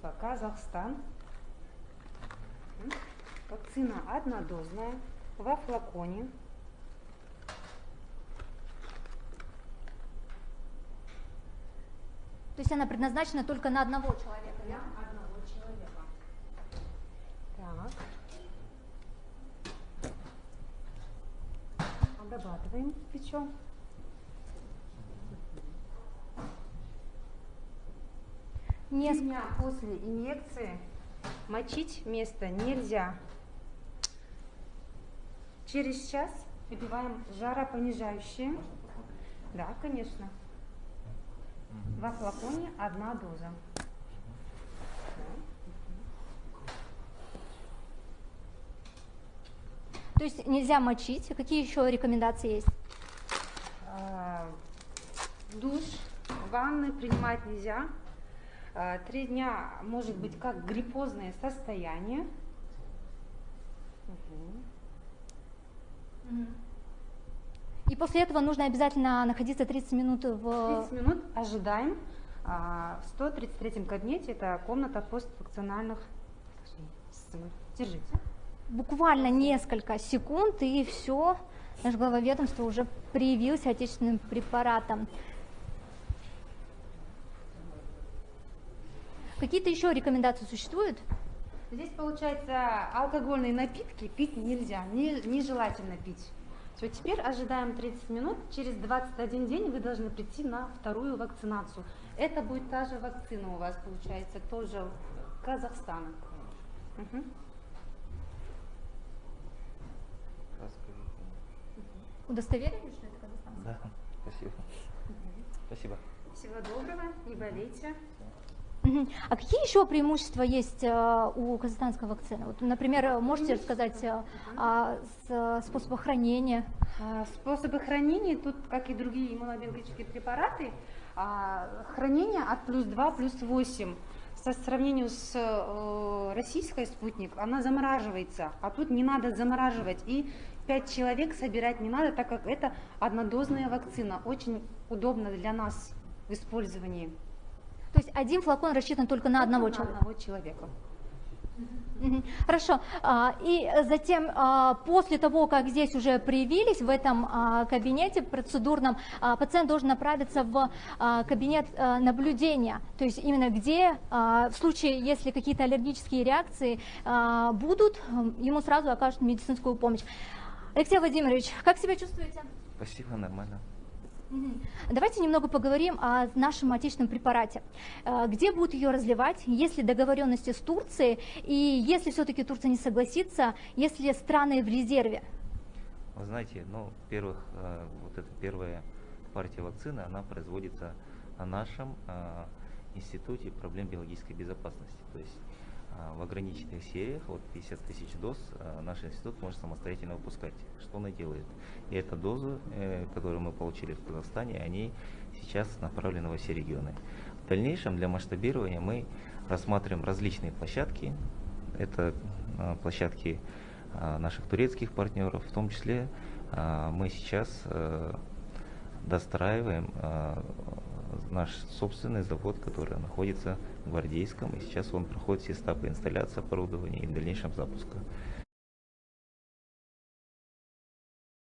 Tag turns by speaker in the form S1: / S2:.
S1: производства Казахстан. Вакцина однодозная, во флаконе.
S2: То есть она предназначена только на одного человека, да?
S1: На одного человека. Так. Обрабатываем, печем. 3 дня после инъекции мочить место нельзя. Через час выпиваем жаропонижающее. Да, конечно. Во флаконе 1 доза.
S2: То есть нельзя мочить. Какие еще рекомендации есть?
S1: Душ, ванны принимать нельзя. 3 дня может быть как гриппозное состояние.
S2: И после этого нужно обязательно находиться 30 минут в...
S1: 30 минут ожидаем в 133 кабинете. Это комната поствакцинальных. Держите.
S2: Буквально несколько секунд, и все, наше главоведомство уже привился отечественным препаратом. Какие-то еще рекомендации существуют?
S1: Здесь, получается, алкогольные напитки пить нельзя, нежелательно пить. Все, теперь ожидаем 30 минут. Через 21 день вы должны прийти на 2-ю вакцинацию. Это будет та же вакцина у вас, получается, тоже Казахстана. Угу.
S2: Удостоверили, что это Казахстан?
S3: Да, спасибо. Спасибо.
S1: Всего доброго, не болейте.
S2: А какие еще преимущества есть у казахстанской вакцины? Вот, например, можете рассказать о способах хранения?
S1: Способы хранения, тут, как и другие иммунобиологические препараты, хранение от +2, +8. По сравнению с российской спутник, она замораживается, а тут не надо замораживать. И 5 человек собирать не надо, так как это однодозная вакцина. Очень удобно для нас в использовании.
S2: То есть один флакон рассчитан только на одного
S1: человека.
S2: Хорошо. И затем, после того, как здесь уже проявились в этом кабинете процедурном, пациент должен направиться в кабинет наблюдения. То есть именно где, в случае, если какие-то аллергические реакции будут, ему сразу окажут медицинскую помощь. Алексей Владимирович, как себя чувствуете?
S3: Спасибо, нормально.
S2: Давайте немного поговорим о нашем отечественном препарате. Где будут ее разливать, есть ли договоренности с Турцией, и если все-таки Турция не согласится, есть ли страны в резерве?
S3: Вы знаете, ну, во-первых, вот эта первая партия вакцины, она производится на нашем институте проблем биологической безопасности. То есть в ограниченных сериях, вот 50 тысяч доз, наш институт может самостоятельно выпускать. Что он и делает. И эту дозу, которую мы получили в Казахстане, они сейчас направлены во все регионы. В дальнейшем для масштабирования мы рассматриваем различные площадки. Это площадки наших турецких партнеров, в том числе мы сейчас достраиваем наш собственный завод, который находится в Гвардейском, и сейчас он проходит все этапы инсталляции оборудования и в дальнейшем запуска.